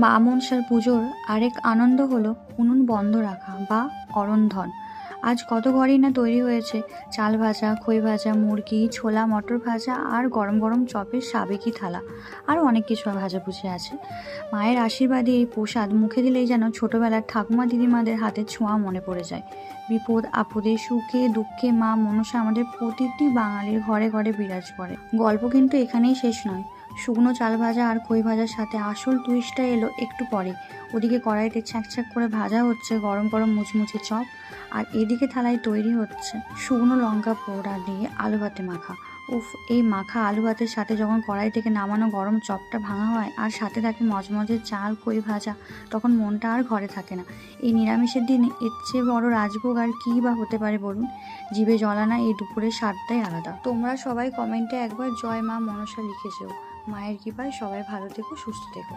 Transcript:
মা মনসার পুজোর আরেক আনন্দ হলো উনুন বন্ধ রাখা বা অরন্ধন। আজ কত ঘরেই না তৈরি হয়েছে চাল ভাজা, খই ভাজা, মুরগি, ছোলা মটর ভাজা আর গরম গরম চপের সাবেকি থালা। আরও অনেক কিছু ভাজাভুজি আছে। মায়ের আশীর্বাদে এই প্রসাদ মুখে দিলেই যেন ছোটবেলার ঠাকুমা দিদিমাদের হাতের ছোঁয়া মনে পড়ে যায়। বিপদ আপদে সুখে দুঃখে মা মনসা আমাদের প্রতিটি বাঙালির ঘরে ঘরে বিরাজ করে। গল্প কিন্তু এখানেই শেষ নয়। শুকনো চাল ভাজা আর খই ভাজার সাথে আসল টুইস্টটা এলো একটু পরে। ওদিকে কড়াইতে ছ্যাঁক ছ্যাঁক করে ভাজা হচ্ছে গরম গরম মুচমুচে চপ, আর এদিকে থালায় তৈরি হচ্ছে শুকনো লঙ্কা পোড়া দিয়ে আলু ভাতে মাখা। উফ, এই মাখা আলু ভাতের সাথে যখন কড়াই থেকে নামানো গরম চপটা ভাঙা হয় আর সাথে থাকে মজমজে চাল খই ভাজা, তখন মনটা আর ঘরে থাকে না। এই নিরামিষের দিনে এর চেয়ে বড় রাজভোগ আর কী বা হতে পারে বলুন। জিভে জলানা এই দুপুরের স্বাদটাই আলাদা। তোমরা সবাই কমেন্টে একবার জয় মা মনসা লিখে যেও। মায়ের কৃপায় সবাই ভালো থেকো, সুস্থ থেকো।